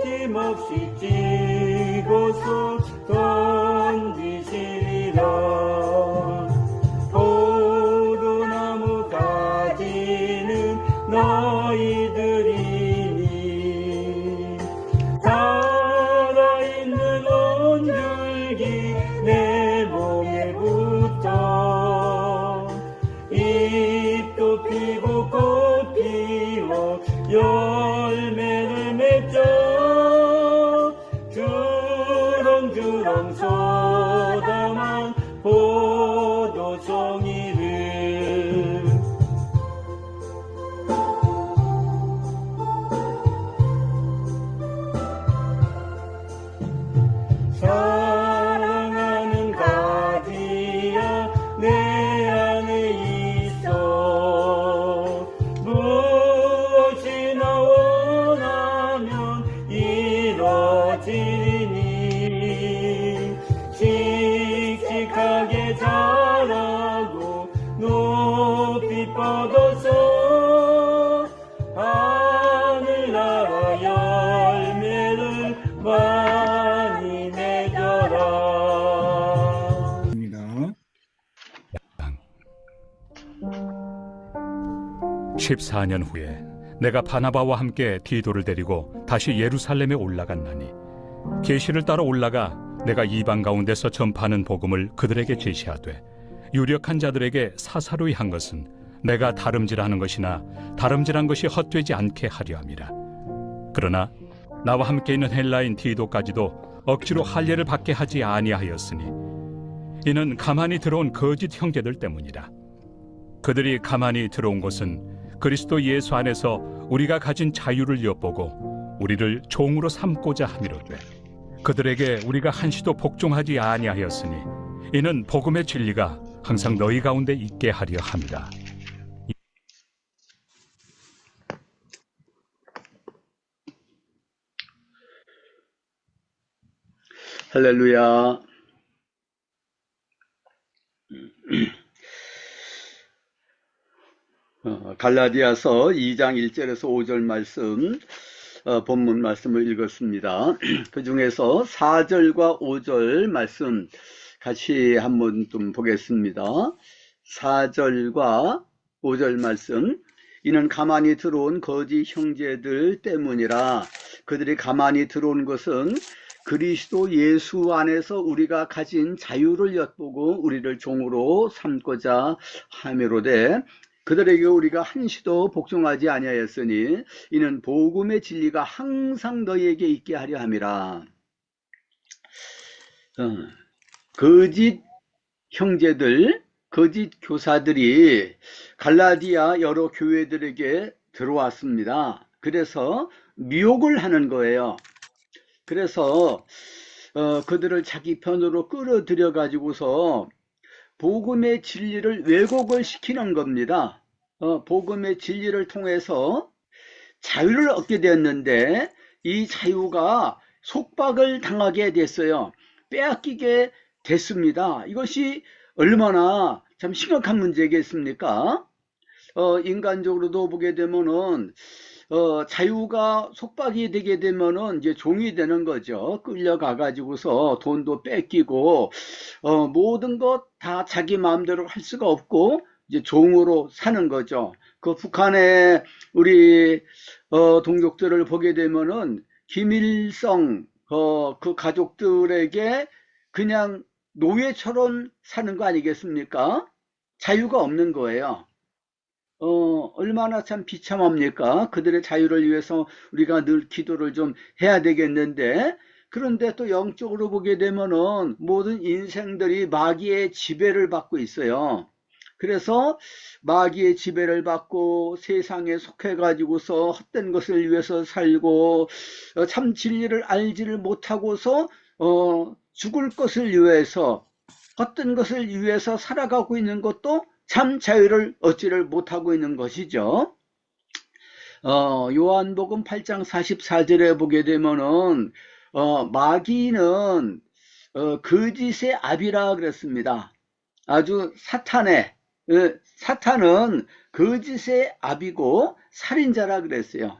힘없이 찌고서 던지시리라. 포도나무 가지는 너희들이니 살아있는 온줄기 내 몸에 붙어 잎도 피고 꽃 피워 열매를 맺어 주렁주렁 쏟아만 포도송이를 사랑하는 가지야 내 안에 있어 무엇이나 원하면 이뤄지니 씩씩하게 자라고 높이 뻗어서 하늘나라 열매를 많이 맺어라. 14년 후에 내가 바나바와 함께 디도를 데리고 다시 예루살렘에 올라갔나니 계시를 따라 올라가 내가 이방 가운데서 전파하는 복음을 그들에게 제시하되 유력한 자들에게 사사로이 한 것은 내가 다름질하는 것이나 다름질한 것이 헛되지 않게 하려 함이라. 그러나 나와 함께 있는 헬라인 디도까지도 억지로 할례를 받게 하지 아니하였으니 이는 가만히 들어온 거짓 형제들 때문이라. 그들이 가만히 들어온 것은 그리스도 예수 안에서 우리가 가진 자유를 엿보고 우리를 종으로 삼고자 함이로되 그들에게 우리가 한시도 복종하지 아니하였으니 이는 복음의 진리가 항상 너희 가운데 있게 하려 함이라. 할렐루야. 갈라디아서 2장 1절에서 5절 말씀, 본문 말씀을 읽었습니다. 그 중에서 4절과 5절 말씀 같이 한번 좀 보겠습니다. 4절과 5절 말씀. 이는 가만히 들어온 거짓 형제들 때문이라. 그들이 가만히 들어온 것은 그리스도 예수 안에서 우리가 가진 자유를 엿보고 우리를 종으로 삼고자 함이로되 그들에게 우리가 한시도 복종하지 아니하였으니 이는 복음의 진리가 항상 너희에게 있게 하려 함이라. 거짓 형제들, 거짓 교사들이 갈라디아 여러 교회들에게 들어왔습니다. 그래서 미혹을 하는 거예요. 그래서 그들을 자기 편으로 끌어들여 가지고서 복음의 진리를 왜곡을 시키는 겁니다. 복음의 진리를 통해서 자유를 얻게 되었는데 이 자유가 속박을 당하게 됐어요. 빼앗기게 됐습니다. 이것이 얼마나 참 심각한 문제겠습니까? 인간적으로도 보게 되면은 자유가 속박이 되게 되면은 이제 종이 되는 거죠. 끌려가 가지고서 돈도 뺏기고 모든 것 다 자기 마음대로 할 수가 없고 이제 종으로 사는 거죠. 그 북한의 우리 동족들을 보게 되면은 김일성 그 가족들에게 그냥 노예처럼 사는 거 아니겠습니까? 자유가 없는 거예요. 얼마나 참 비참합니까? 그들의 자유를 위해서 우리가 늘 기도를 좀 해야 되겠는데, 그런데 또 영적으로 보게 되면은 모든 인생들이 마귀의 지배를 받고 있어요. 그래서 마귀의 지배를 받고 세상에 속해 가지고서 헛된 것을 위해서 살고 참 진리를 알지를 못하고서 죽을 것을 위해서 헛된 것을 위해서 살아가고 있는 것도 참 자유를 얻지를 못하고 있는 것이죠. 요한복음 8장 44절에 보게 되면은 마귀는 거짓의 아비라 그랬습니다. 아주 사탄은 거짓의 아비고 살인자라 그랬어요.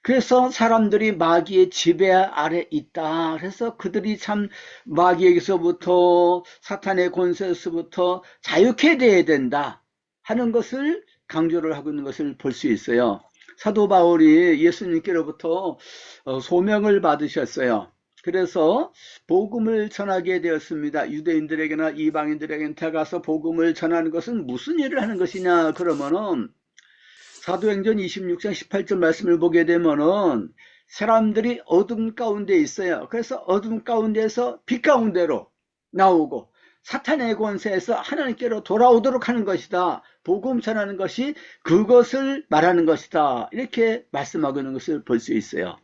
그래서 사람들이 마귀의 지배 아래 있다. 그래서 그들이 참 마귀에게서부터 사탄의 권세에서부터 자유케 되어야 된다 하는 것을 강조를 하고 있는 것을 볼 수 있어요. 사도 바울이 예수님께로부터 소명을 받으셨어요. 그래서 복음을 전하게 되었습니다. 유대인들에게나 이방인들에게 가서 복음을 전하는 것은 무슨 일을 하는 것이냐 그러면은 사도행전 26장 18절 말씀을 보게 되면은 사람들이 어둠 가운데 있어요. 그래서 어둠 가운데서 빛 가운데로 나오고 사탄의 권세에서 하나님께로 돌아오도록 하는 것이다. 복음 전하는 것이 그것을 말하는 것이다. 이렇게 말씀하고 있는 것을 볼 수 있어요.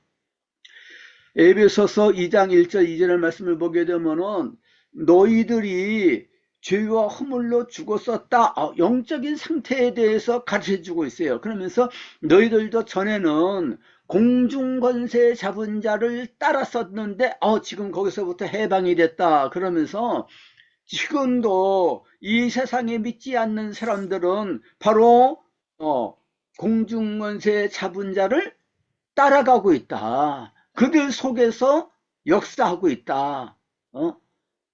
에베소서 2장 1절 2절의 말씀을 보게 되면은 너희들이 죄와 허물로 죽었었다. 영적인 상태에 대해서 가르쳐주고 있어요. 그러면서 너희들도 전에는 공중권세 잡은 자를 따랐었는데 지금 거기서부터 해방이 됐다. 그러면서 지금도 이 세상에 믿지 않는 사람들은 바로 공중권세 잡은 자를 따라가고 있다. 그들 속에서 역사하고 있다.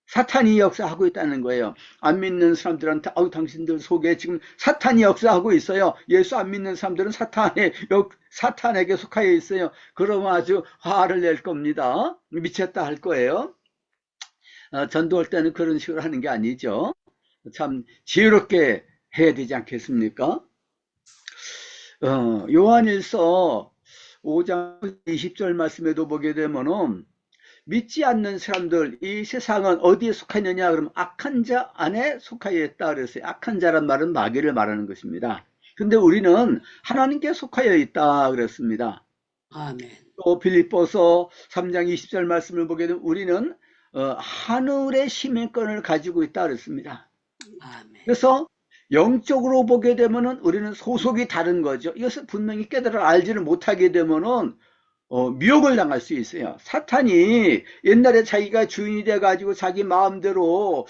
사탄이 역사하고 있다는 거예요. 안 믿는 사람들한테 당신들 속에 지금 사탄이 역사하고 있어요. 예수 안 믿는 사람들은 사탄에게 속하여 있어요. 그러면 아주 화를 낼 겁니다. 미쳤다 할 거예요. 전도할 때는 그런 식으로 하는 게 아니죠. 참 지혜롭게 해야 되지 않겠습니까? 요한일서 5장 20절 말씀에도 보게 되면은 믿지 않는 사람들, 이 세상은 어디에 속하느냐 그러면 악한 자 안에 속하여 있다 그랬어요. 악한 자란 말은 마귀를 말하는 것입니다. 근데 우리는 하나님께 속하여 있다 그랬습니다. 아멘. 또 빌립보서 3장 20절 말씀을 보게 되면 우리는 하늘의 시민권을 가지고 있다 그랬습니다. 아멘. 그래서 영적으로 보게 되면은 우리는 소속이 다른 거죠. 이것을 분명히 깨달아 알지를 못하게 되면은 미혹을 당할 수 있어요. 사탄이 옛날에 자기가 주인이 돼가지고 자기 마음대로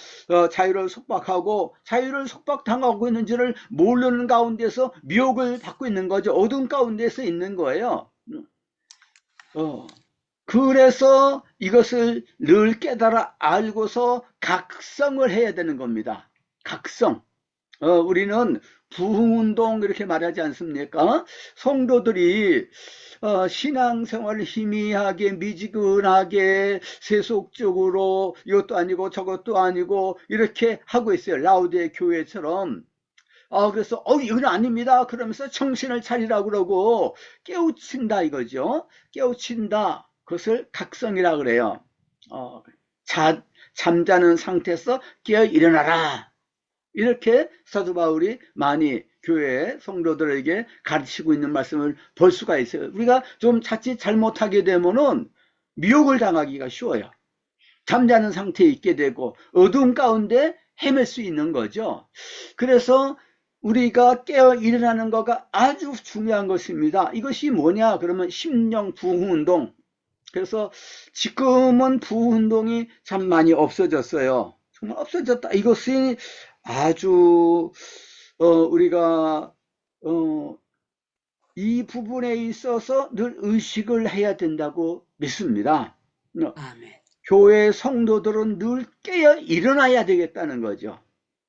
자유를 속박하고 자유를 속박당하고 있는지를 모르는 가운데서 미혹을 받고 있는 거죠. 어둠 가운데서 있는 거예요. 그래서 이것을 늘 깨달아 알고서 각성을 해야 되는 겁니다. 각성. 우리는 부흥운동 이렇게 말하지 않습니까? 성도들이 신앙생활을 희미하게 미지근하게 세속적으로 이것도 아니고 저것도 아니고 이렇게 하고 있어요. 라우디의 교회처럼. 그래서 이건 아닙니다 그러면서 정신을 차리라고 그러고 깨우친다 이거죠. 깨우친다. 그것을 각성이라 그래요. 잠자는 상태에서 깨어 일어나라. 이렇게 사도 바울이 많이 교회 성도들에게 가르치고 있는 말씀을 볼 수가 있어요. 우리가 좀 자칫 잘못하게 되면은 미혹을 당하기가 쉬워요. 잠자는 상태에 있게 되고 어두운 가운데 헤맬 수 있는 거죠. 그래서 우리가 깨어 일어나는 거가 아주 중요한 것입니다. 이것이 뭐냐 그러면 심령 부흥운동. 그래서 지금은 부흥운동이 참 많이 없어졌어요. 정말 없어졌다. 이것이 아주 우리가 이 부분에 있어서 늘 의식을 해야 된다고 믿습니다. 아멘. 교회 성도들은 늘 깨어 일어나야 되겠다는 거죠.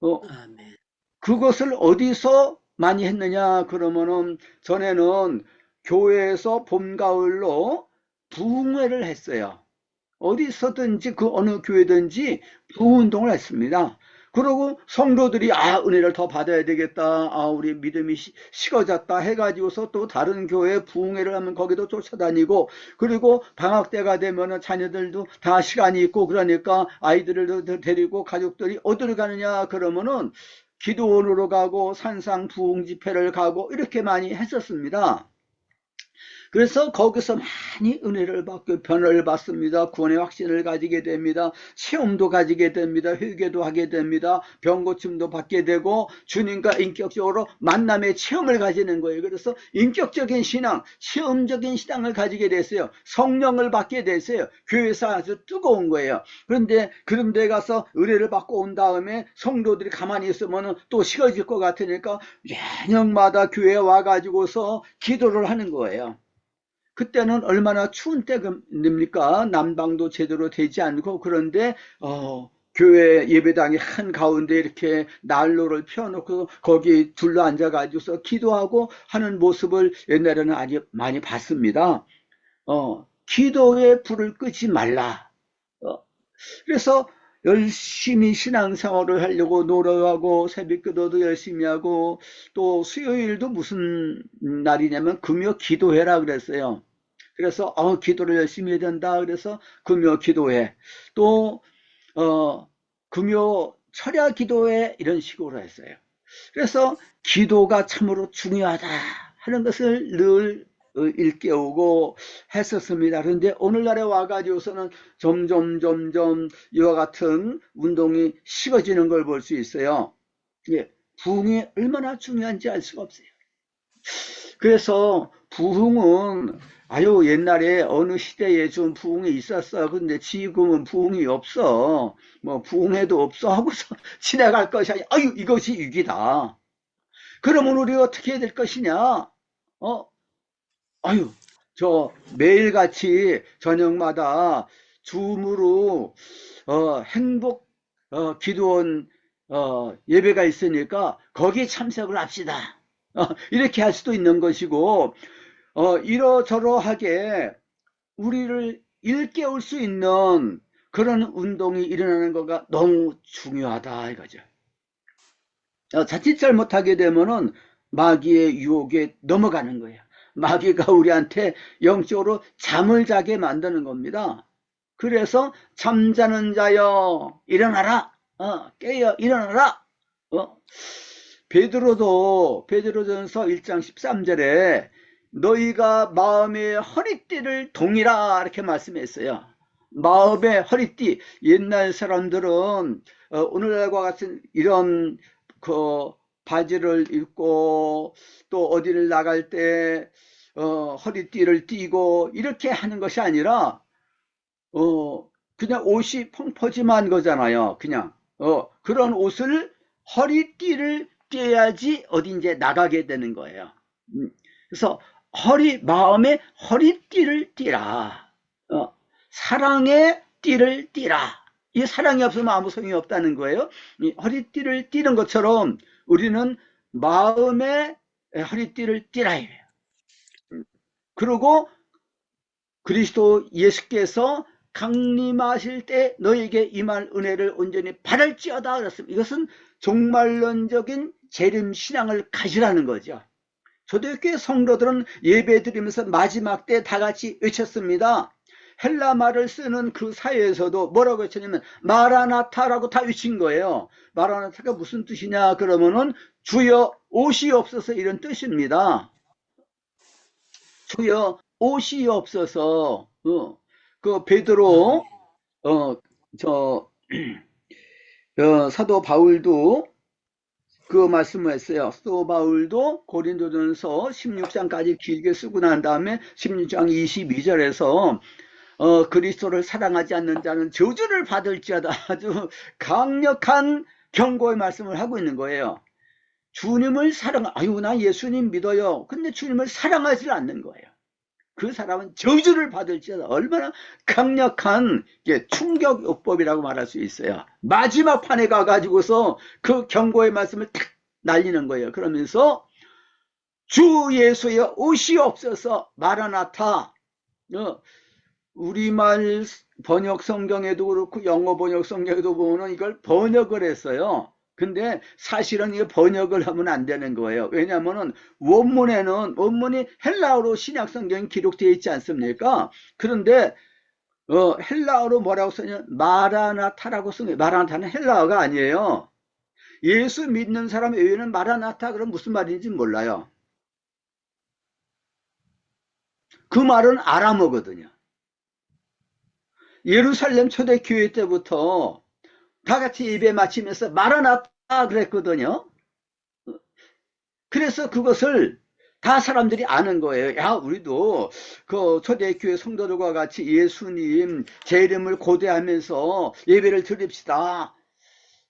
아멘. 그것을 어디서 많이 했느냐 그러면은 전에는 교회에서 봄 가을로 부흥회를 했어요. 어디서든지 그 어느 교회든지 부흥운동을 했습니다. 그리고 성도들이 은혜를 더 받아야 되겠다. 우리 믿음이 식어졌다 해가지고서 또 다른 교회 부흥회를 하면 거기도 쫓아다니고 그리고 방학 때가 되면은 자녀들도 다 시간이 있고 그러니까 아이들을 데리고 가족들이 어디로 가느냐 그러면은 기도원으로 가고 산상 부흥 집회를 가고 이렇게 많이 했었습니다. 그래서 거기서 많이 은혜를 받고 변화를 받습니다. 구원의 확신을 가지게 됩니다. 체험도 가지게 됩니다. 회개도 하게 됩니다. 병고침도 받게 되고 주님과 인격적으로 만남의 체험을 가지는 거예요. 그래서 인격적인 신앙, 체험적인 신앙을 가지게 됐어요. 성령을 받게 됐어요. 교회에서 아주 뜨거운 거예요. 그런데 그런 데 가서 은혜를 받고 온 다음에 성도들이 가만히 있으면 또 식어질 것 같으니까 저녁마다 교회에 와가지고서 기도를 하는 거예요. 그때는 얼마나 추운 때입니까? 난방도 제대로 되지 않고, 그런데 교회 예배당이 한가운데 이렇게 난로를 펴놓고 거기 둘러앉아 가지고서 기도하고 하는 모습을 옛날에는 아주 많이 봤습니다. 기도에 불을 끄지 말라. 그래서 열심히 신앙생활을 하려고 노력하고 새벽기도도 열심히 하고, 또 수요일도 무슨 날이냐면 금요 기도회라 그랬어요. 그래서 기도를 열심히 해야 된다. 그래서 금요 기도회, 또 금요 철야 기도회, 이런 식으로 했어요. 그래서 기도가 참으로 중요하다 하는 것을 늘 일깨우고 했었습니다. 그런데 오늘날에 와가지고서는 점점 이와 같은 운동이 식어지는 걸 볼 수 있어요. 예, 부흥이 얼마나 중요한지 알 수가 없어요. 그래서 부흥은 옛날에 어느 시대에 좀 부흥이 있었어. 근데 지금은 부흥이 없어. 뭐 부흥해도 없어 하고서 지나갈 것이 아니야. 이것이 위기다. 그러면 우리가 어떻게 해야 될 것이냐? 저 매일같이 저녁마다 줌으로 행복 기도원 예배가 있으니까 거기에 참석을 합시다. 이렇게 할 수도 있는 것이고, 이러저러하게 우리를 일깨울 수 있는 그런 운동이 일어나는 거가 너무 중요하다 이거죠. 자칫 잘못하게 되면은 마귀의 유혹에 넘어가는 거예요. 마귀가 우리한테 영적으로 잠을 자게 만드는 겁니다. 그래서 잠자는 자여 일어나라, 깨어 일어나라. 베드로전서 1장 13절에 너희가 마음의 허리띠를 동이라 이렇게 말씀했어요. 마음의 허리띠. 옛날 사람들은 오늘날과 같은 이런 바지를 입고 또 어디를 나갈 때 허리띠를 띠고 이렇게 하는 것이 아니라 그냥 옷이 펑퍼짐한 거잖아요. 그냥 그런 옷을 허리띠를 띠어야지 어디 이제 나가게 되는 거예요. 그래서 마음에 허리띠를 띠라. 사랑의 띠를 띠라. 이 사랑이 없으면 아무 소용이 없다는 거예요. 이 허리띠를 띠는 것처럼 우리는 마음의 허리띠를 띠라 해요. 그리고 그리스도 예수께서 강림하실 때 너에게 임할 은혜를 온전히 받을지어다 그랬습니다. 이것은 종말론적인 재림신앙을 가지라는 거죠. 초대교회 성도들은 예배드리면서 마지막 때 다 같이 외쳤습니다. 헬라 말을 쓰는 그 사회에서도 뭐라고 외쳤냐면 마라나타라고 다 외친 거예요. 마라나타가 무슨 뜻이냐 그러면은 주여 오시옵소서 이런 뜻입니다. 주여 오시옵소서. 그 베드로 사도 바울도 그 말씀을 했어요. 사도 바울도 고린도전서 16장까지 길게 쓰고 난 다음에 16장 22절에서 그리스도를 사랑하지 않는 자는 저주를 받을지어다 아주 강력한 경고의 말씀을 하고 있는 거예요. 주님을 나 예수님 믿어요. 근데 주님을 사랑하지 않는 거예요. 그 사람은 저주를 받을지어다. 얼마나 강력한 충격요법이라고 말할 수 있어요. 마지막 판에 가가지고서 그 경고의 말씀을 탁 날리는 거예요. 그러면서 주 예수의 오시옵소서 마라나타. 우리말 번역 성경에도 그렇고 영어 번역 성경에도 보면 이걸 번역을 했어요. 근데 사실은 이게 번역을 하면 안 되는 거예요. 왜냐하면 원문이 헬라어로 신약 성경이 기록되어 있지 않습니까? 그런데 헬라어로 뭐라고 써냐? 마라나타라고 쓰는, 마라나타는 헬라어가 아니에요. 예수 믿는 사람 외에는 마라나타 그럼 무슨 말인지 몰라요. 그 말은 아람어거든요. 예루살렘 초대교회 때부터 다 같이 예배 마치면서 마라나타 그랬거든요. 그래서 그것을 다 사람들이 아는 거예요. 야, 우리도 그 초대교회 성도들과 같이 예수님 제 이름을 고대하면서 예배를 드립시다.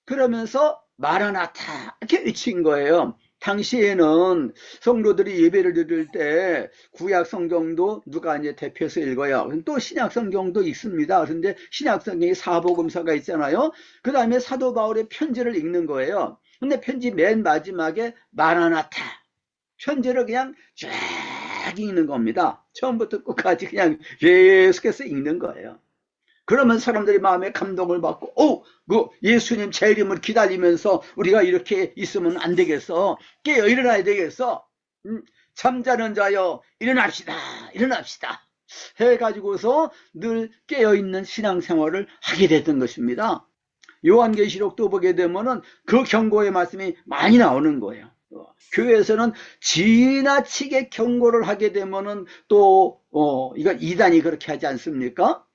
그러면서 마라나타 이렇게 외친 거예요. 당시에는 성도들이 예배를 드릴 때 구약 성경도 누가 이제 대표해서 읽어요. 또 신약 성경도 있습니다. 그런데 신약 성경에 사복음서가 있잖아요. 그 다음에 사도 바울의 편지를 읽는 거예요. 근데 편지 맨 마지막에 마라나타 편지를 그냥 쫙 읽는 겁니다. 처음부터 끝까지 그냥 계속해서 읽는 거예요. 그러면 사람들이 마음에 감동을 받고, 그 예수님 재림을 기다리면서 우리가 이렇게 있으면 안 되겠어. 깨어 일어나야 되겠어. 잠자는 자여 일어납시다. 일어납시다. 해가지고서 늘 깨어있는 신앙생활을 하게 됐던 것입니다. 요한계시록도 보게 되면은 그 경고의 말씀이 많이 나오는 거예요. 교회에서는 지나치게 경고를 하게 되면은 또, 이건 이단이 그렇게 하지 않습니까?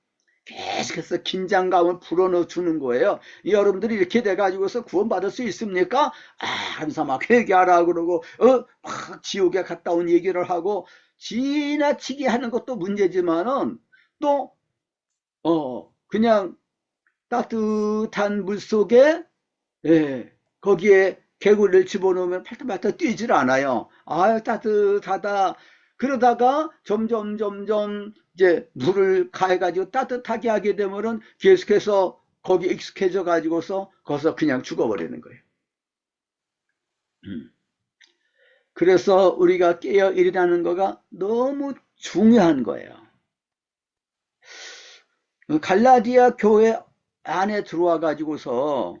계속해서 긴장감을 불어넣어 주는 거예요. 여러분들이 이렇게 돼가지고서 구원받을 수 있습니까? 하면서 막 회개하라 그러고, 막 지옥에 갔다 온 얘기를 하고, 지나치게 하는 것도 문제지만은, 또, 그냥 따뜻한 물 속에, 거기에 개구리를 집어넣으면 팔딱팔딱 뛰질 않아요. 따뜻하다. 그러다가 점점 이제 물을 가해가지고 따뜻하게 하게 되면은 계속해서 거기에 익숙해져 가지고서 거기서 그냥 죽어버리는 거예요. 그래서 우리가 깨어 일어나는 거가 너무 중요한 거예요. 갈라디아 교회 안에 들어와 가지고서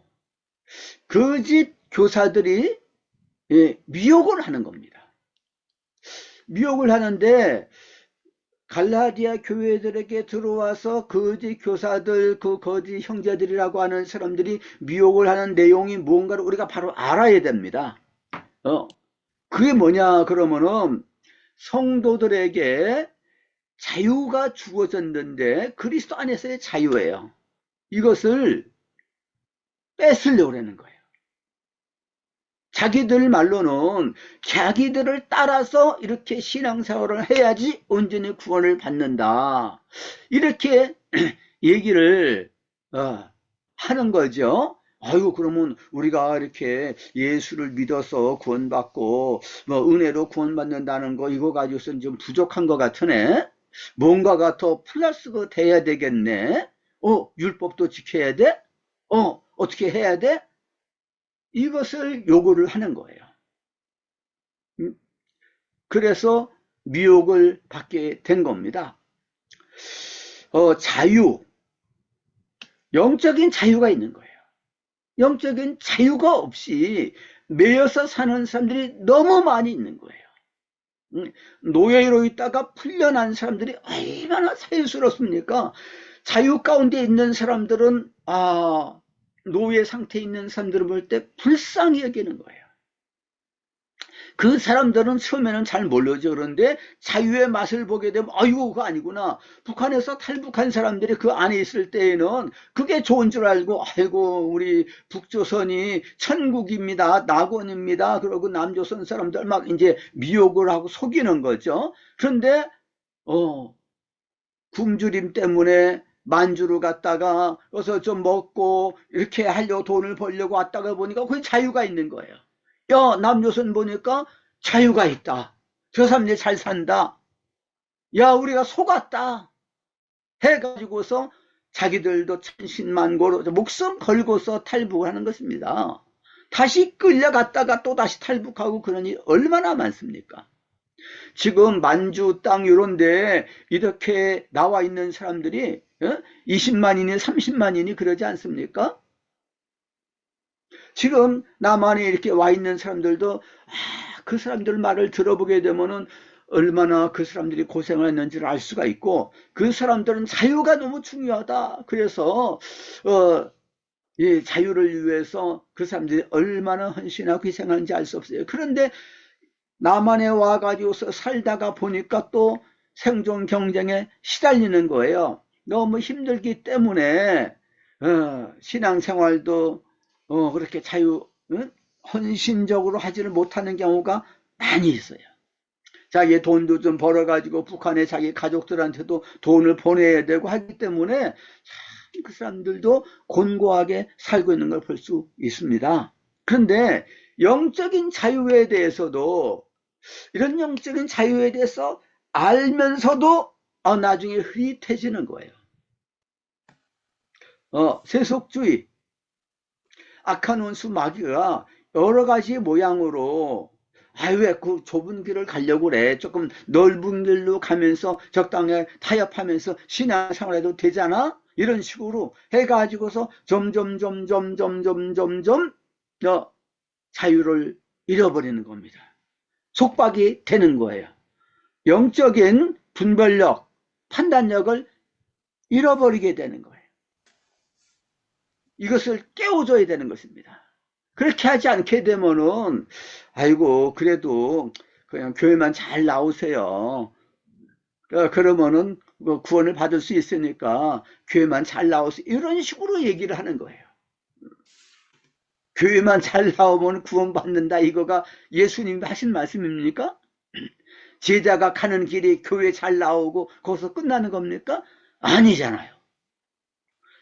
거짓 교사들이 미혹을 하는 겁니다. 미혹을 하는데 갈라디아 교회들에게 들어와서 거짓 교사들, 그 거짓 형제들이라고 하는 사람들이 미혹을 하는 내용이 뭔가를 우리가 바로 알아야 됩니다. 그게 뭐냐 그러면은 성도들에게 자유가 주어졌는데 그리스도 안에서의 자유예요. 이것을 뺏으려고 하는 거예요. 자기들 말로는 자기들을 따라서 이렇게 신앙생활을 해야지 온전히 구원을 받는다. 이렇게 얘기를 하는 거죠. 그러면 우리가 이렇게 예수를 믿어서 구원받고 은혜로 구원받는다는 거 이거 가지고서는 좀 부족한 것 같으네. 뭔가가 더 플러스가 돼야 되겠네. 율법도 지켜야 돼? 어떻게 해야 돼? 이것을 요구를 하는 거예요. 그래서 미혹을 받게 된 겁니다. 자유, 영적인 자유가 있는 거예요. 영적인 자유가 없이 매여서 사는 사람들이 너무 많이 있는 거예요. 노예로 있다가 풀려난 사람들이 얼마나 사유스럽습니까? 자유 가운데 있는 사람들은 노예 상태에 있는 사람들을 볼 때 불쌍히 여기는 거예요. 그 사람들은 처음에는 잘 모르죠. 그런데 자유의 맛을 보게 되면 그거 아니구나. 북한에서 탈북한 사람들이 그 안에 있을 때에는 그게 좋은 줄 알고 우리 북조선이 천국입니다. 낙원입니다. 그러고 남조선 사람들 막 이제 미혹을 하고 속이는 거죠. 그런데 굶주림 때문에 만주를 갔다가 어서 좀 먹고 이렇게 하려고 돈을 벌려고 왔다가 보니까 그게 자유가 있는 거예요. 남조선 보니까 자유가 있다. 저 사람들이 잘 산다. 우리가 속았다. 해가지고서 자기들도 천신만고로 목숨 걸고서 탈북을 하는 것입니다. 다시 끌려갔다가 또 다시 탈북하고 그러니 얼마나 많습니까? 지금 만주 땅 이런데 이렇게 나와 있는 사람들이 20만이니 30만이니 그러지 않습니까? 지금 남한에 이렇게 와 있는 사람들도 그 사람들 말을 들어보게 되면은 얼마나 그 사람들이 고생을 했는지를 알 수가 있고, 그 사람들은 자유가 너무 중요하다. 그래서 이 자유를 위해서 그 사람들이 얼마나 헌신하고 희생하는지 알 수 없어요. 그런데 남한에 와가지고서 살다가 보니까 또 생존 경쟁에 시달리는 거예요. 너무 힘들기 때문에 신앙생활도 그렇게 헌신적으로 하지를 못하는 경우가 많이 있어요. 자기 돈도 좀 벌어가지고 북한에 자기 가족들한테도 돈을 보내야 되고 하기 때문에 참 그 사람들도 곤고하게 살고 있는 걸 볼 수 있습니다. 그런데 영적인 자유에 대해서도 이런 영적인 자유에 대해서 알면서도 나중에 흐릿해지는 거예요. 세속주의, 악한 원수 마귀가 여러 가지 모양으로 왜 그 좁은 길을 가려고 그래? 조금 넓은 길로 가면서 적당히 타협하면서 신앙생활해도 되잖아? 이런 식으로 해가지고서 점점 자유를 잃어버리는 겁니다. 속박이 되는 거예요. 영적인 분별력, 판단력을 잃어버리게 되는 거예요. 이것을 깨워줘야 되는 것입니다. 그렇게 하지 않게 되면은 아이고 그래도 그냥 교회만 잘 나오세요. 그러면은 구원을 받을 수 있으니까 교회만 잘 나오세요. 이런 식으로 얘기를 하는 거예요. 교회만 잘 나오면 구원받는다, 이거가 예수님이 하신 말씀입니까? 제자가 가는 길이 교회 잘 나오고 거기서 끝나는 겁니까? 아니잖아요.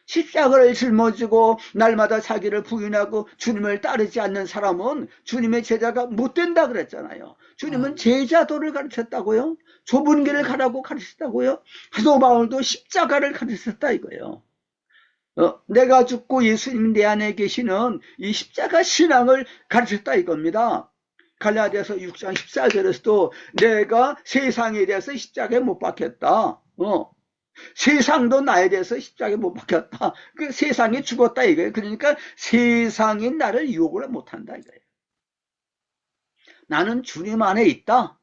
십자가를 짊어지고 날마다 자기를 부인하고 주님을 따르지 않는 사람은 주님의 제자가 못 된다 그랬잖아요. 주님은 제자도를 가르쳤다고요. 좁은 길을 가라고 가르쳤다고요. 사도 바울도 십자가를 가르쳤다 이거예요. 내가 죽고 예수님 내 안에 계시는 이 십자가 신앙을 가르쳤다 이겁니다. 갈라디아서 6장 14절에서도 내가 세상에 대해서 십자가에 못 박혔다. 세상도 나에 대해서 십자가에 못 박혔다. 그 세상이 죽었다 이거예요. 그러니까 세상이 나를 유혹을 못한다 이거예요. 나는 주님 안에 있다.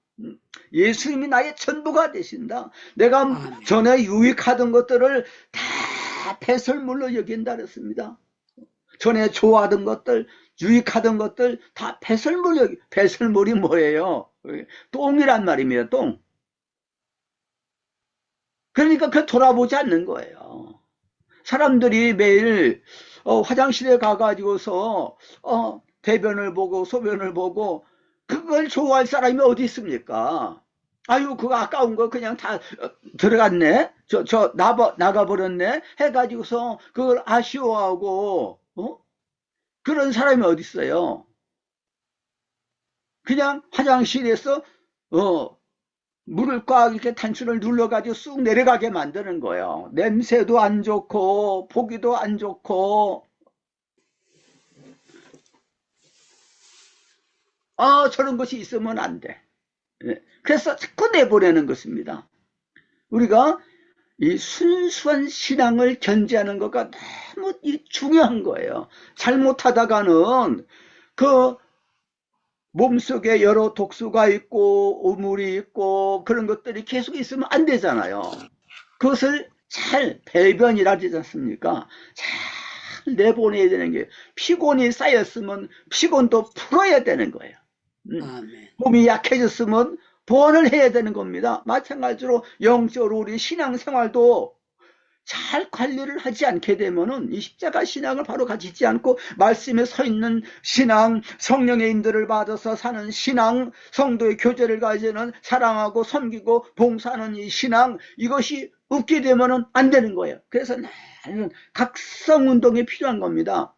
예수님이 나의 전부가 되신다. 내가 전에 유익하던 것들을 다 배설물로 여긴다 그랬습니다. 전에 좋아하던 것들, 유익하던 것들 다 배설물로 배설물이 뭐예요? 똥이란 말입니다. 똥. 그러니까 그 돌아보지 않는 거예요. 사람들이 매일 화장실에 가가지고서 대변을 보고 소변을 보고 그걸 좋아할 사람이 어디 있습니까? 아유 그거 아까운 거 그냥 다 들어갔네, 나가버렸네 해가지고서 그걸 아쉬워하고 그런 사람이 어디 있어요? 그냥 화장실에서 물을 꽉 이렇게 단추를 눌러가지고 쑥 내려가게 만드는 거예요. 냄새도 안 좋고 보기도 안 좋고 저런 것이 있으면 안 돼. 그래서 자꾸 내보내는 것입니다. 우리가 이 순수한 신앙을 견지하는 것가 너무 중요한 거예요. 잘못하다가는 그 몸속에 여러 독소가 있고 오물이 있고 그런 것들이 계속 있으면 안 되잖아요. 그것을 잘 배변이라 하지 않습니까? 잘 내보내야 되는 게, 피곤이 쌓였으면 피곤도 풀어야 되는 거예요. 몸이 약해졌으면 보완을 해야 되는 겁니다. 마찬가지로 영적으로 우리 신앙생활도 잘 관리를 하지 않게 되면은 이 십자가 신앙을 바로 가지지 않고 말씀에 서 있는 신앙, 성령의 인도를 받아서 사는 신앙, 성도의 교제를 가지는 사랑하고 섬기고 봉사하는 이 신앙, 이것이 없게 되면은 안 되는 거예요. 그래서 나는 각성운동이 필요한 겁니다.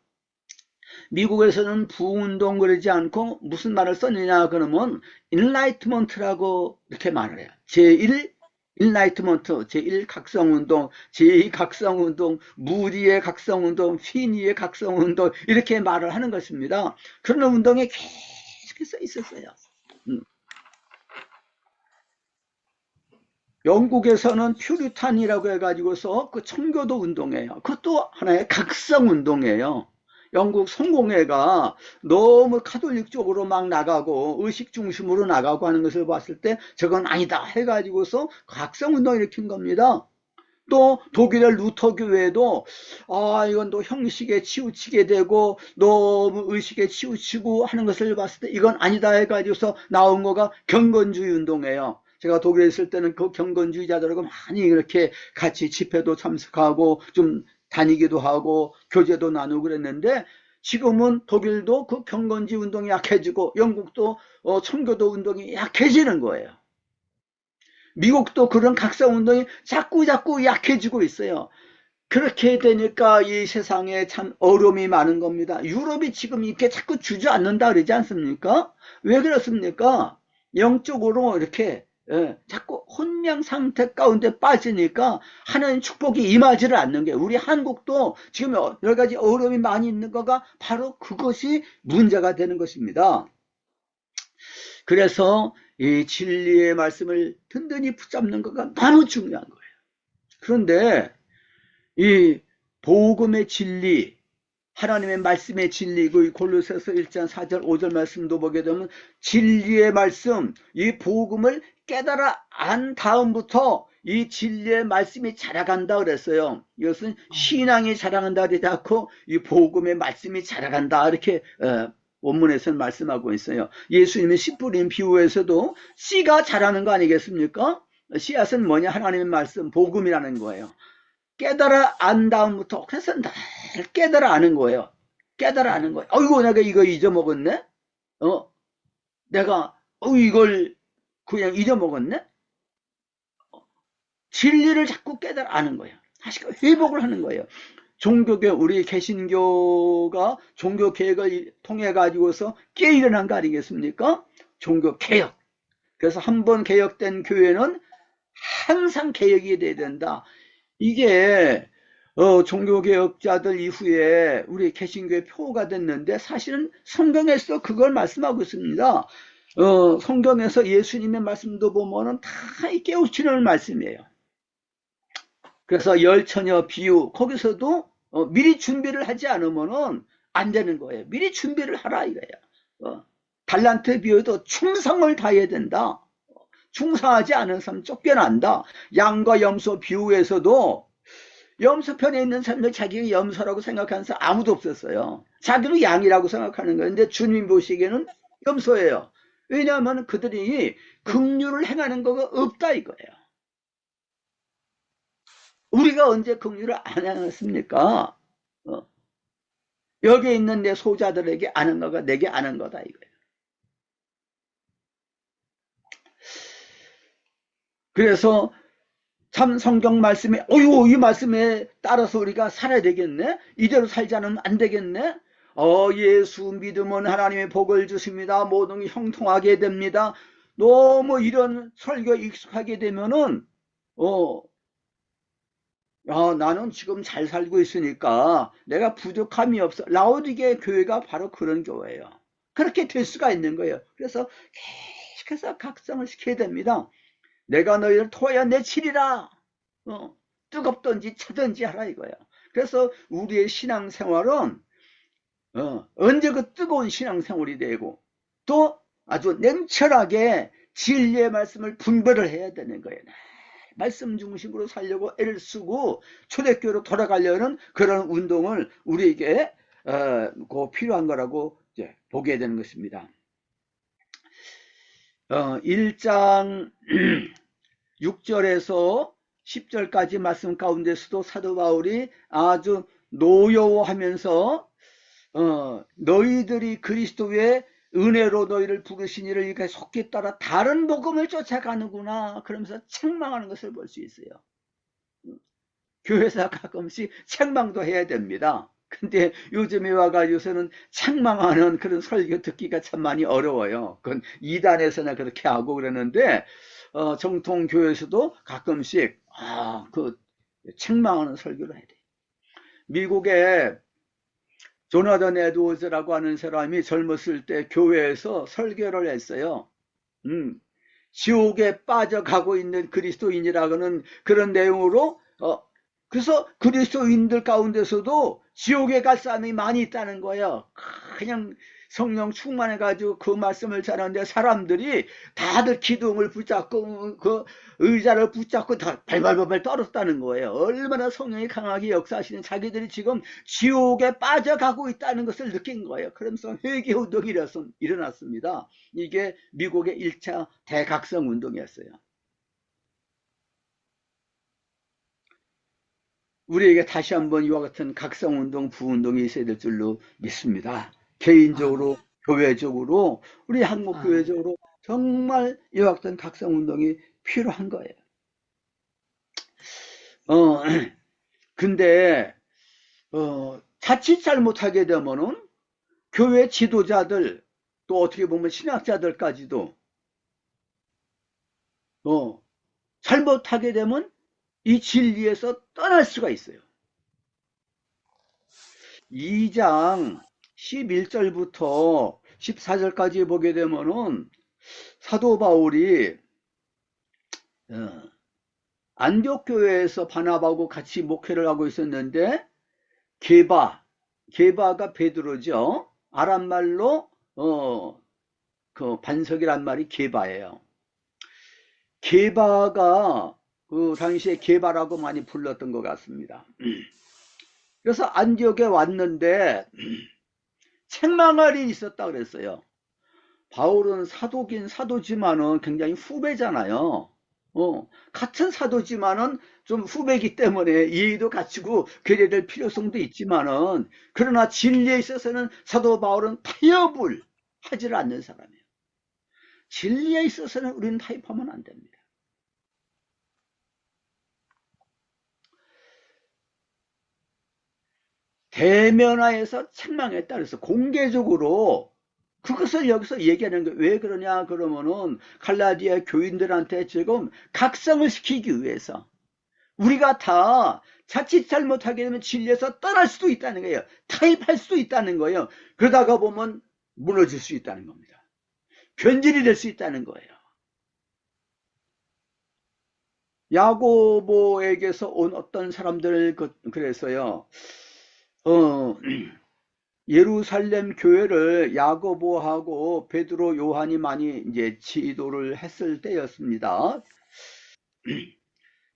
미국에서는 부운동 그러지 않고 무슨 말을 썼느냐 그러면 인라이트먼트라고 이렇게 말을 해요. 제1 인라이트먼트, 제1 각성운동, 제2 각성운동, 무디의 각성운동, 피니의 각성운동 이렇게 말을 하는 것입니다. 그런 운동에 계속해서 있었어요. 영국에서는 퓨리탄이라고 해가지고서 그 청교도 운동이에요. 그것도 하나의 각성운동이에요. 영국 성공회가 너무 카톨릭 쪽으로 막 나가고 의식 중심으로 나가고 하는 것을 봤을 때 저건 아니다 해가지고서 각성운동을 일으킨 겁니다. 또 독일의 루터 교회도 이건 또 형식에 치우치게 되고 너무 의식에 치우치고 하는 것을 봤을 때 이건 아니다 해가지고서 나온 거가 경건주의 운동이에요. 제가 독일에 있을 때는 그 경건주의자들하고 많이 이렇게 같이 집회도 참석하고 좀 다니기도 하고 교제도 나누고 그랬는데, 지금은 독일도 그 경건주의 운동이 약해지고 영국도 청교도 운동이 약해지는 거예요. 미국도 그런 각성운동이 자꾸 약해지고 있어요. 그렇게 되니까 이 세상에 참 어려움이 많은 겁니다. 유럽이 지금 이렇게 자꾸 주저앉는다 그러지 않습니까? 왜 그렇습니까? 영적으로 이렇게 자꾸 혼냥 상태 가운데 빠지니까 하나님 축복이 임하지를 않는 게, 우리 한국도 지금 여러 가지 어려움이 많이 있는 거가 바로 그것이 문제가 되는 것입니다. 그래서 이 진리의 말씀을 든든히 붙잡는 것가 너무 중요한 거예요. 그런데 이 복음의 진리, 하나님의 말씀의 진리고, 이 골로새서 1장 4절 5절 말씀도 보게 되면 진리의 말씀, 이 복음을 깨달아 안 다음부터 이 진리의 말씀이 자라간다 그랬어요. 이것은 신앙이 자라간다 그러지 않고 이 복음의 말씀이 자라간다, 이렇게 원문에서는 말씀하고 있어요. 예수님의 씨 뿌린 비유에서도 씨가 자라는 거 아니겠습니까? 씨앗은 뭐냐? 하나님의 말씀, 복음이라는 거예요. 깨달아 안 다음부터, 그래서 늘 깨달아 아는 거예요. 깨달아 아는 거예요. 어이구, 내가 이거 잊어먹었네? 내가, 이걸 그냥 잊어먹었네? 진리를 자꾸 깨달아 아는 거예요. 다시 회복을 하는 거예요. 종교개혁, 우리 개신교가 종교개혁을 통해 가지고서 깨일어난 거 아니겠습니까? 종교개혁. 그래서 한번 개혁된 교회는 항상 개혁이 돼야 된다. 이게 종교개혁자들 이후에 우리 개신교의 표가 됐는데, 사실은 성경에서 그걸 말씀하고 있습니다. 성경에서 예수님의 말씀도 보면은 다 깨우치는 말씀이에요. 그래서 열처녀 비유, 거기서도 미리 준비를 하지 않으면은 안 되는 거예요. 미리 준비를 하라 이거예요. 달란트 비유도 충성을 다해야 된다. 충성하지 않은 사람 쫓겨난다. 양과 염소 비유에서도 염소편에 있는 사람들 자기가 염소라고 생각하는 사람 아무도 없었어요. 자기도 양이라고 생각하는 거예요. 근데 주님 보시기에는 염소예요. 왜냐하면 그들이 긍휼을 행하는 거가 없다 이거예요. 우리가 언제 긍휼을 안 행했습니까? 여기 있는 내 소자들에게 아는 거가 내게 아는 거다 이거예요. 그래서 참 성경 말씀에, 이 말씀에 따라서 우리가 살아야 되겠네? 이대로 살지 않으면 안 되겠네? 예수 믿으면 하나님의 복을 주십니다. 모든 게 형통하게 됩니다. 너무 이런 설교에 익숙하게 되면은, 나는 지금 잘 살고 있으니까 내가 부족함이 없어. 라오디게 교회가 바로 그런 교회예요. 그렇게 될 수가 있는 거예요. 그래서 계속해서 각성을 시켜야 됩니다. 내가 너희를 토하여 내치리라. 뜨겁든지 차든지 하라 이거야. 그래서 우리의 신앙생활은 언제 그 뜨거운 신앙생활이 되고, 또 아주 냉철하게 진리의 말씀을 분별을 해야 되는 거예요. 말씀 중심으로 살려고 애를 쓰고 초대교회로 돌아가려는 그런 운동을 우리에게 필요한 거라고 이제 보게 되는 것입니다. 1장 6절에서 10절까지 말씀 가운데서도 사도 바울이 아주 노여워하면서 너희들이 그리스도의 은혜로 너희를 부르신 이를 이렇게 속히 따라 다른 복음을 쫓아가는구나 그러면서 책망하는 것을 볼 수 있어요. 교회에서 가끔씩 책망도 해야 됩니다. 근데 요즘에 와가지고서는 책망하는 그런 설교 듣기가 참 많이 어려워요. 그건 이단에서나 그렇게 하고 그러는데, 정통 교회에서도 가끔씩 그 책망하는 설교를 해야 돼요. 미국에 조나단 에드워즈라고 하는 사람이 젊었을 때 교회에서 설교를 했어요. 지옥에 빠져가고 있는 그리스도인이라고는 그런 내용으로, 그래서 그리스도인들 가운데서도 지옥에 갈 사람이 많이 있다는 거예요. 그냥 성령 충만해가지고 그 말씀을 잘하는데 사람들이 다들 기둥을 붙잡고 그 의자를 붙잡고 다 발발발발 떨었다는 거예요. 얼마나 성령이 강하게 역사하시는, 자기들이 지금 지옥에 빠져가고 있다는 것을 느낀 거예요. 그러면서 회개운동이 일어났습니다. 이게 미국의 1차 대각성 운동이었어요. 우리에게 다시 한번 이와 같은 각성운동, 부운동이 있어야 될 줄로 믿습니다. 개인적으로, 교회적으로, 우리 한국 교회적으로 정말 이와 같은 각성운동이 필요한 거예요. 근데 자칫 잘못하게 되면은 교회 지도자들, 또 어떻게 보면 신학자들까지도 잘못하게 되면 이 진리에서 떠날 수가 있어요. 2장 11절부터 14절까지 보게 되면은 사도 바울이 안디옥 교회에서 바나바하고 같이 목회를 하고 있었는데, 게바가 베드로죠. 아람말로 그 반석이란 말이 게바예요. 게바가 그 당시에 게바라고 많이 불렀던 것 같습니다. 그래서 안디옥에 왔는데 책망할이 있었다 그랬어요. 바울은 사도긴 사도지만은 굉장히 후배잖아요. 같은 사도지만은 좀 후배이기 때문에 예의도 갖추고 그래야 될 필요성도 있지만은, 그러나 진리에 있어서는 사도 바울은 타협을 하지를 않는 사람이에요. 진리에 있어서는 우리는 타협하면 안 됩니다. 대면하에서 책망했다 그래서 공개적으로 그것을 여기서 얘기하는 거예요. 왜 그러냐 그러면은 갈라디아 교인들한테 지금 각성을 시키기 위해서, 우리가 다 자칫 잘못하게 되면 진리에서 떠날 수도 있다는 거예요. 타협할 수도 있다는 거예요. 그러다가 보면 무너질 수 있다는 겁니다. 변질이 될 수 있다는 거예요. 야고보에게서 온 어떤 사람들 그래서요. 예루살렘 교회를 야고보하고 베드로, 요한이 많이 이제 지도를 했을 때였습니다.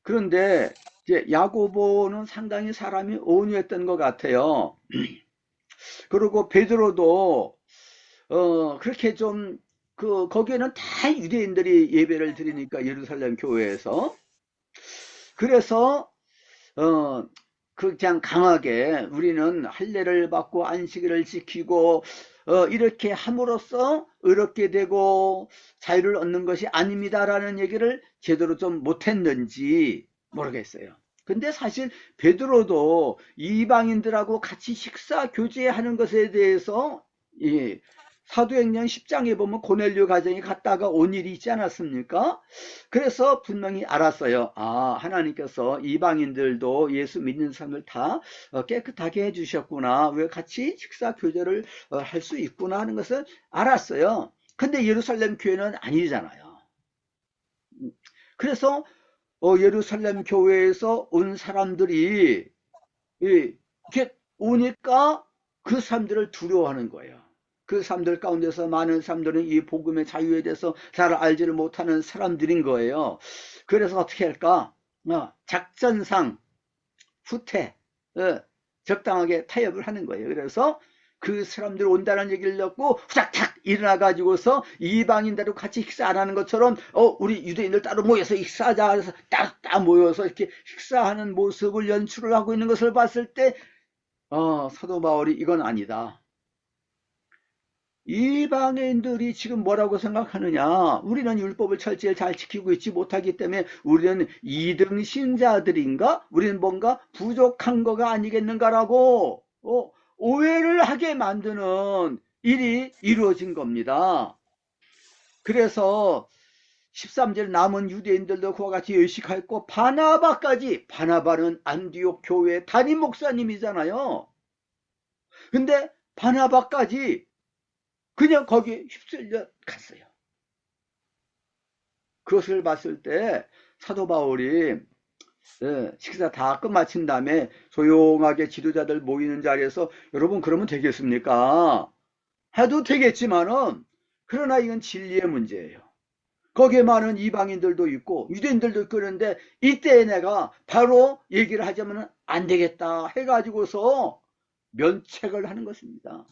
그런데 이제 야고보는 상당히 사람이 온유했던 것 같아요. 그리고 베드로도 그렇게 좀 거기에는 다 유대인들이 예배를 드리니까 예루살렘 교회에서, 그래서 그냥 강하게 우리는 할례를 받고 안식일을 지키고 이렇게 함으로써 의롭게 되고 자유를 얻는 것이 아닙니다라는 얘기를 제대로 좀 못했는지 모르겠어요. 근데 사실 베드로도 이방인들하고 같이 식사 교제하는 것에 대해서 사도행전 10장에 보면 고넬료 가정에 갔다가 온 일이 있지 않았습니까? 그래서 분명히 알았어요. 아, 하나님께서 이방인들도 예수 믿는 사람을 다 깨끗하게 해주셨구나. 왜 같이 식사 교제를 할 수 있구나 하는 것을 알았어요. 근데 예루살렘 교회는 아니잖아요. 그래서 예루살렘 교회에서 온 사람들이 이렇게 오니까 그 사람들을 두려워하는 거예요. 그 사람들 가운데서 많은 사람들은 이 복음의 자유에 대해서 잘 알지를 못하는 사람들인 거예요. 그래서 어떻게 할까? 작전상 후퇴, 적당하게 타협을 하는 거예요. 그래서 그 사람들 온다는 얘기를 듣고 후닥닥 일어나 가지고서 이방인들하고 같이 식사 안 하는 것처럼 우리 유대인들 따로 모여서 식사하자 해서 딱 모여서 이렇게 식사하는 모습을 연출을 하고 있는 것을 봤을 때 사도 바울이 이건 아니다. 이방인들이 지금 뭐라고 생각하느냐, 우리는 율법을 철저히 잘 지키고 있지 못하기 때문에 우리는 2등 신자들인가, 우리는 뭔가 부족한 거가 아니겠는가라고 오해를 하게 만드는 일이 이루어진 겁니다. 그래서 13절 남은 유대인들도 그와 같이 의식하였고 바나바까지, 바나바는 안디옥 교회 담임 목사님이잖아요. 근데 바나바까지 그냥 거기에 휩쓸려 갔어요. 그것을 봤을 때 사도 바울이 식사 다 끝마친 다음에 조용하게 지도자들 모이는 자리에서 여러분 그러면 되겠습니까? 해도 되겠지만은, 그러나 이건 진리의 문제예요. 거기에 많은 이방인들도 있고 유대인들도 있고 그런데 이때 내가 바로 얘기를 하자면 안 되겠다 해가지고서 면책을 하는 것입니다.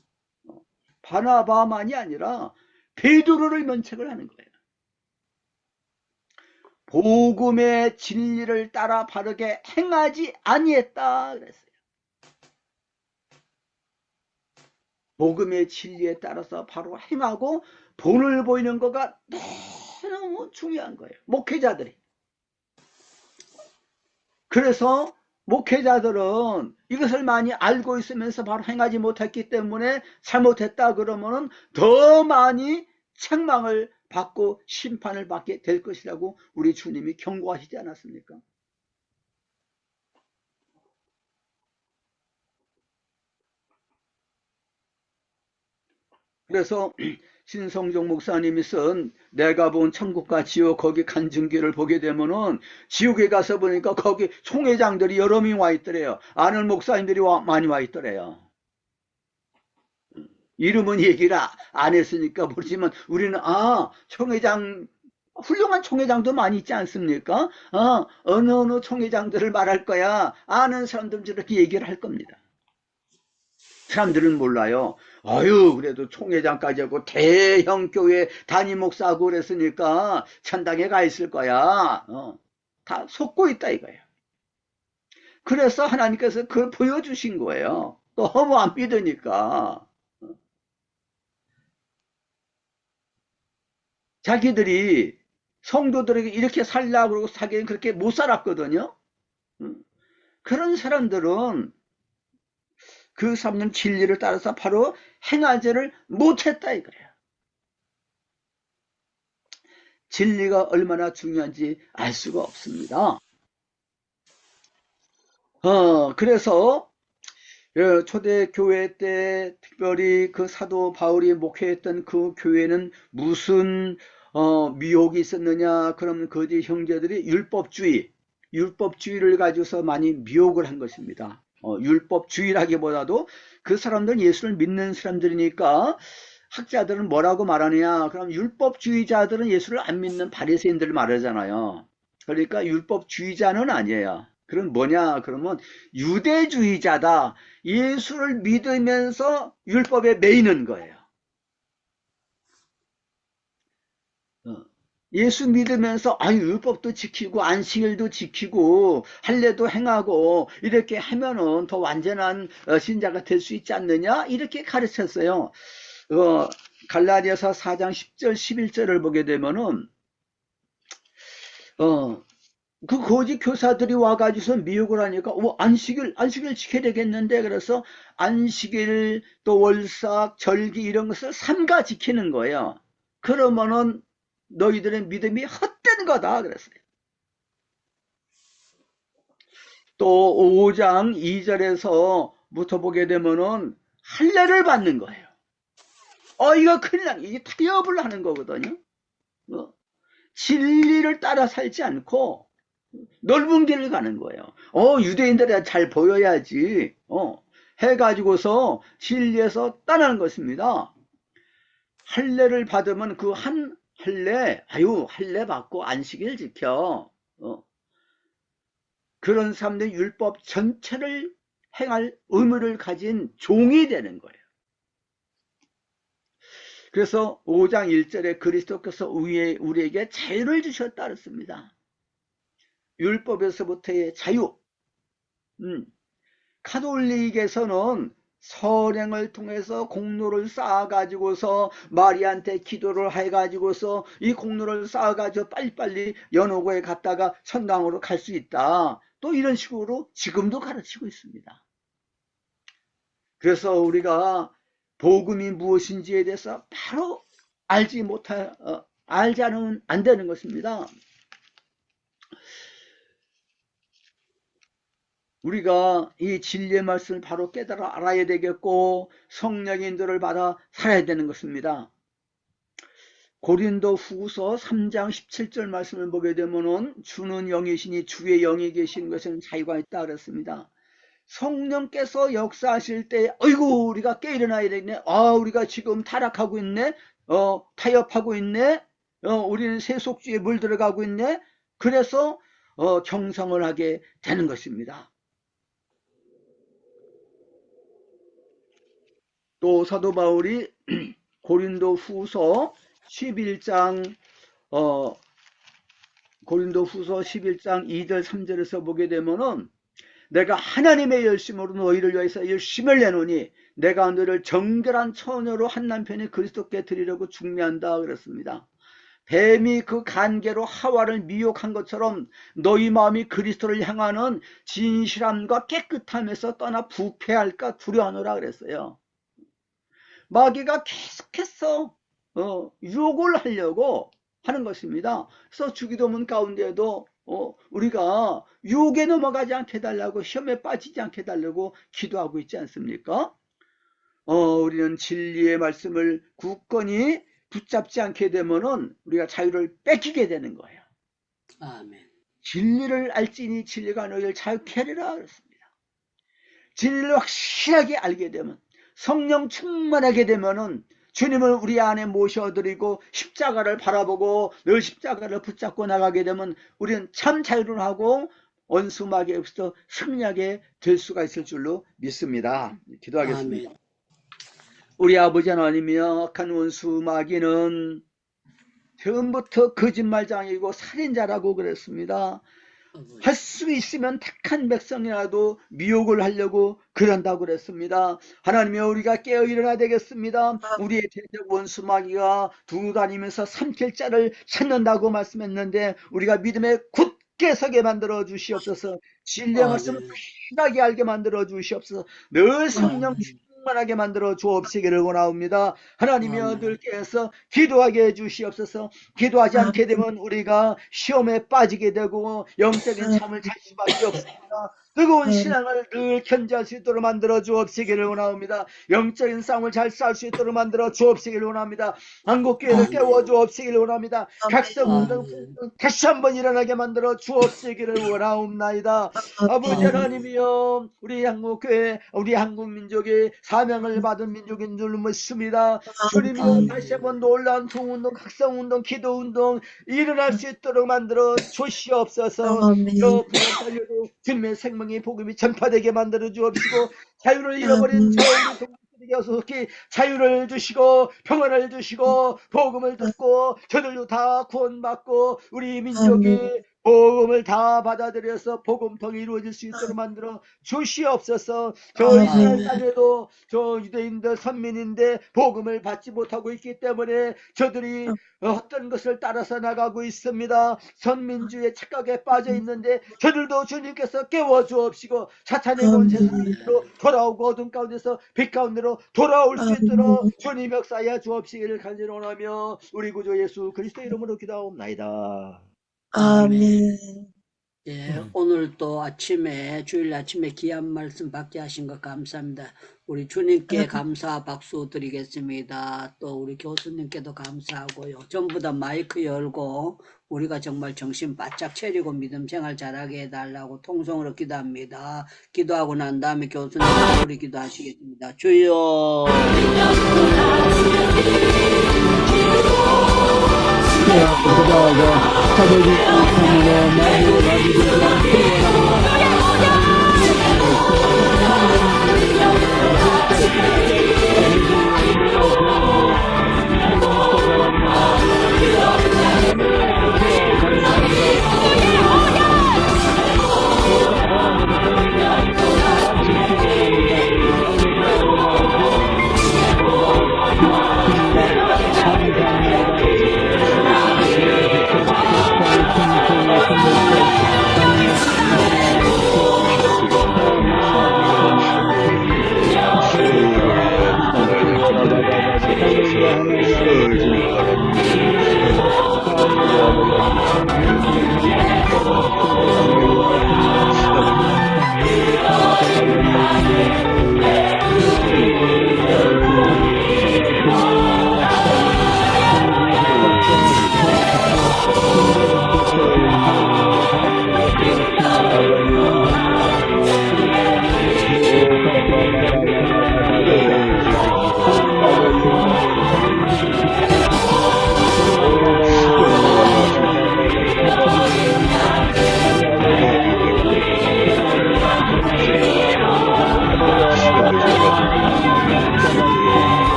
바나바만이 아니라 베드로를 면책을 하는 거예요. 복음의 진리를 따라 바르게 행하지 아니했다 그랬어요. 복음의 진리에 따라서 바로 행하고 본을 보이는 거가 너무 중요한 거예요. 목회자들이. 그래서 목회자들은 이것을 많이 알고 있으면서 바로 행하지 못했기 때문에 잘못했다 그러면은 더 많이 책망을 받고 심판을 받게 될 것이라고 우리 주님이 경고하시지 않았습니까? 그래서 신성종 목사님이 쓴 내가 본 천국과 지옥 거기 간증기를 보게 되면은 지옥에 가서 보니까 거기 총회장들이 여러 명 와 있더래요. 아는 목사님들이 많이 와 있더래요. 이름은 얘기를 안 했으니까 모르지만 우리는 총회장 훌륭한 총회장도 많이 있지 않습니까? 어느 총회장들을 말할 거야. 아는 사람들은 저렇게 얘기를 할 겁니다. 사람들은 몰라요. 그래도 총회장까지 하고 대형 교회 담임 목사하고 그랬으니까 천당에 가 있을 거야. 다 속고 있다 이거예요. 그래서 하나님께서 그걸 보여주신 거예요. 너무 안 믿으니까. 자기들이 성도들에게 이렇게 살라고 그러고 자기는 그렇게 못 살았거든요. 그런 사람들은 그 사람은 진리를 따라서 바로 행하지를 못했다 이거예요. 진리가 얼마나 중요한지 알 수가 없습니다. 그래서 초대교회 때 특별히 그 사도 바울이 목회했던 그 교회는 무슨 미혹이 있었느냐? 그러면 거기 형제들이 율법주의를 가지고서 많이 미혹을 한 것입니다. 율법주의라기보다도 그 사람들은 예수를 믿는 사람들이니까 학자들은 뭐라고 말하느냐? 그럼 율법주의자들은 예수를 안 믿는 바리새인들을 말하잖아요. 그러니까 율법주의자는 아니에요. 그럼 뭐냐? 그러면 유대주의자다. 예수를 믿으면서 율법에 매이는 거예요. 예수 믿으면서 율법도 지키고 안식일도 지키고 할례도 행하고 이렇게 하면은 더 완전한 신자가 될 수 있지 않느냐? 이렇게 가르쳤어요. 갈라디아서 4장 10절 11절을 보게 되면은 그 거짓 교사들이 와가지고서 미혹을 하니까 안식일 지켜야 되겠는데 그래서 안식일 또 월삭 절기 이런 것을 삼가 지키는 거예요. 그러면은 너희들의 믿음이 헛된 거다 그랬어요. 또 5장 2절에서부터 보게 되면은 할례를 받는 거예요. 이거 큰일 나. 이게 타협을 하는 거거든요. 진리를 따라 살지 않고 넓은 길을 가는 거예요. 유대인들이 잘 보여야지. 해가지고서 진리에서 떠나는 것입니다. 할례를 받으면 그 한 할례 받고 안식일 지켜. 그런 사람들이 율법 전체를 행할 의무를 가진 종이 되는 거예요. 그래서 5장 1절에 그리스도께서 우리에게 자유를 주셨다 그랬습니다. 율법에서부터의 자유. 가톨릭에서는 선행을 통해서 공로를 쌓아가지고서 마리아한테 기도를 해가지고서 이 공로를 쌓아가지고 빨리빨리 연호고에 갔다가 천당으로 갈 수 있다. 또 이런 식으로 지금도 가르치고 있습니다. 그래서 우리가 복음이 무엇인지에 대해서 바로 알지 않으면 안 되는 것입니다. 우리가 이 진리의 말씀을 바로 깨달아 알아야 되겠고 성령의 인도를 받아 살아야 되는 것입니다. 고린도 후서 3장 17절 말씀을 보게 되면은 주는 영이시니 주의 영이 계신 것은 자유가 있다 그랬습니다. 성령께서 역사하실 때 우리가 깨 일어나야 되겠네. 우리가 지금 타락하고 있네. 타협하고 있네. 우리는 세속주의에 물들어가고 있네. 그래서 경성을 하게 되는 것입니다. 또 사도 바울이 고린도 후서 11장 2절 3절에서 보게 되면은 내가 하나님의 열심으로 너희를 위해서 열심을 내노니 내가 너희를 정결한 처녀로 한 남편이 그리스도께 드리려고 중매한다 그랬습니다. 뱀이 그 간계로 하와를 미혹한 것처럼 너희 마음이 그리스도를 향하는 진실함과 깨끗함에서 떠나 부패할까 두려워하노라 그랬어요. 마귀가 계속해서 유혹을 하려고 하는 것입니다. 그래서 주기도문 가운데에도 우리가 유혹에 넘어가지 않게 해달라고, 시험에 빠지지 않게 해달라고 기도하고 있지 않습니까? 우리는 진리의 말씀을 굳건히 붙잡지 않게 되면은 우리가 자유를 뺏기게 되는 거예요. 아멘. 진리를 알지니 진리가 너희를 자유케 하리라 그랬습니다. 진리를 확실하게 알게 되면, 성령 충만하게 되면은 주님을 우리 안에 모셔드리고 십자가를 바라보고 늘 십자가를 붙잡고 나가게 되면 우리는 참 자유를 하고 원수 마귀에게서 승리하게 될 수가 있을 줄로 믿습니다. 기도하겠습니다. 아멘. 우리 아버지 하나님이여, 악한 원수 마귀는 처음부터 거짓말장이고 살인자라고 그랬습니다. 할 수 있으면 택한 백성이라도 미혹을 하려고 그런다고 그랬습니다. 하나님이여, 우리가 깨어 일어나야 되겠습니다. 우리의 대적 원수 마귀가 두루 다니면서 삼킬 자를 찾는다고 말씀했는데 우리가 믿음에 굳게 서게 만들어 주시옵소서. 진리의 말씀을 확실하게 알게 만들어 주시옵소서. 늘 성령 충만하게 만들어 주옵시기를 원하옵니다. 하나님이여, 늘 깨어서 기도하게 해주시옵소서. 기도하지 않게 되면 우리가 시험에 빠지게 되고 영적인 잠을 잘 수밖에 없습니다. 뜨거운 신앙을 늘 견지할 수 있도록 만들어 주옵시기를 원하옵니다. 영적인 싸움을 잘 싸울 수 있도록 만들어 주옵시기를 원합니다. 한국교회를 깨워 주옵시기를 원합니다. 각성운동 다시 한번 일어나게 만들어 주옵시기를 원하옵나이다. 아버지 하나님이여, 우리 한국교회, 우리 한국민족이 사명을 받은 민족인 줄 믿습니다. 주님이여, 다시 한번 놀라운 통운동, 각성운동, 기도운동 일어날 수 있도록 만들어 주시옵소서. 주님의 생명의 복음이 전파되게 만들어 주옵시고, 자유를 잃어버린 저 우리 동족들에게 속히 자유를 주시고 평안을 주시고 복음을 듣고 저들도 다 구원받고 우리 민족이 복음을 다 받아들여서 복음통이 이루어질 수 있도록 만들어 주시옵소서. 저 이스라엘 땅에도 저 유대인들 선민인데 복음을 받지 못하고 있기 때문에 저들이 어떤 것을 따라서 나가고 있습니다. 선민주의 착각에 빠져 있는데 저들도 주님께서 깨워 주옵시고 사탄의 권세로 돌아오고 어둠 가운데서 빛 가운데로 돌아올 수 있도록 주님 역사하여 주옵시기를 간절히 원하며 우리 구주 예수 그리스도 이름으로 기도하옵나이다. 아멘. 예, 오늘 또 아침에, 주일 아침에 귀한 말씀 받게 하신 것 감사합니다. 우리 주님께 감사 박수 드리겠습니다. 또 우리 교수님께도 감사하고요. 전부 다 마이크 열고 우리가 정말 정신 바짝 차리고 믿음 생활 잘하게 해달라고 통성으로 기도합니다. 기도하고 난 다음에 교수님 우리 기도하시겠습니다. 주여.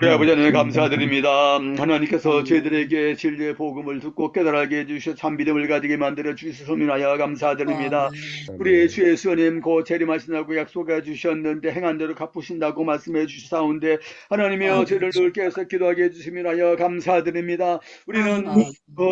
우리 아버지 하나님 감사드립니다. 하나님께서 저희들에게 진리의 복음을 듣고 깨달게 해주셔 참 믿음을 가지게 만들어 주시소민하여 감사드립니다. 우리 주 예수님 곧 재림하신다고 약속해 주셨는데 행한 대로 갚으신다고 말씀해 주시사온데 하나님이여 저희를 넓게 해서 기도하게 해주시민하여 감사드립니다. 우리는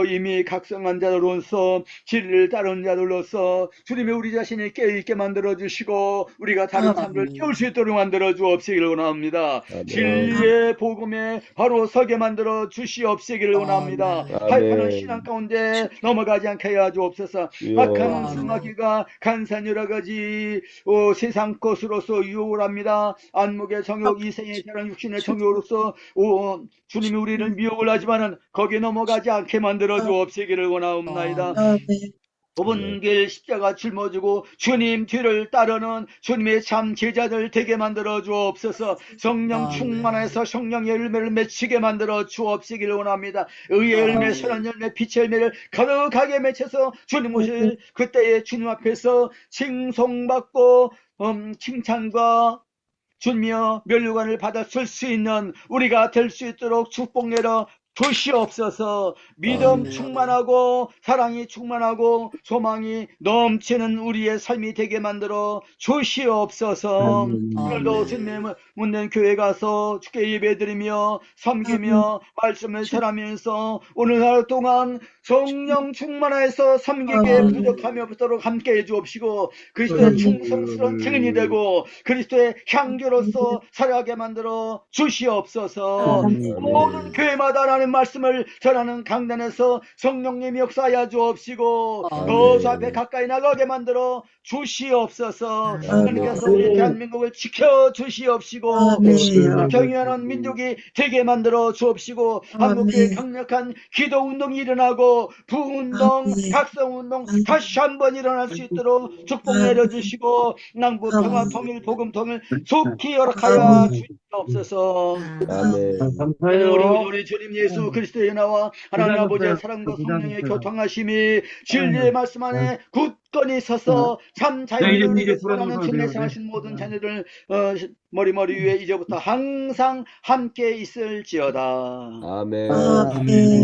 이미 각성한 자로서 진리를 따르는 자들로서 주님이 우리 자신을 깨있게 만들어 주시고 우리가 다른 사람들을 깨울 수 있도록 만들어 주옵시기를 원합니다. 진리의 복음에 바로 서게 만들어 주시옵시기를 원합니다. 팔팔한 신앙 가운데 넘어가지 않게 하여 주옵소서. 악한 수마귀가 간산 여러 가지 세상 것으로서 유혹을 합니다. 안목의 정욕, 이생의 자랑, 육신의 정욕으로서 주님이 우리를 미혹을 하지만은 거기에 넘어가지 않게 만들어 주옵시기를 원하옵나이다. 좁은 길 십자가 짊어지고 주님 뒤를 따르는 주님의 참 제자들 되게 만들어 주옵소서. 성령 충만해서 성령의 열매를 맺히게 만들어 주옵시기를 원합니다. 의의 열매, 선한 열매, 빛의 열매를 가득하게 맺혀서 주님 오실 그때에 주님 앞에서 칭송받고 칭찬과 주며 면류관을 받았을 수 있는 우리가 될 수 있도록 축복 내려 주시옵소서. 믿음 충만하고 사랑이 충만하고 소망이 넘치는 우리의 삶이 되게 만들어 주시옵소서. 오늘도 주님의 문된 교회 가서 주께 예배드리며 섬기며 말씀을 전하면서 오늘 하루 동안 성령 충만해서 섬기기에 부족함이 없도록 함께해 주옵시고 그리스도의 충성스러운 증인이 되고 그리스도의 향교로서 살아가게 만들어 주시옵소서. 모든 교회마다 하나님 말씀을 전하는 강단에서 성령님이 역사하여 주옵시고 더 주 앞에 가까이 나가게 만들어 주시옵소서. 아멘. 하나님께서 우리 대한민국을 지켜 주시옵시고 아멘. 경연한 민족이 되게 만들어 주옵시고 한국교회 강력한 기도 운동이 일어나고 부운동, 아멘. 각성운동 다시 한번 일어날 수 있도록 축복 내려주시고 남북 평화 통일 복음 통일 속히 허락하여 주시옵소서. 아멘. 우리 주님 예수 그리스도의 은혜와 하나님 아버지의 사랑과 성령의 교통하심이 진리의 말씀 안에 굳건히 서서 참 자유를 위해 살아가는 전례생 하신 모든 자녀들 머리 위에 이제부터 항상 함께 있을지어다. 아멘. 아멘.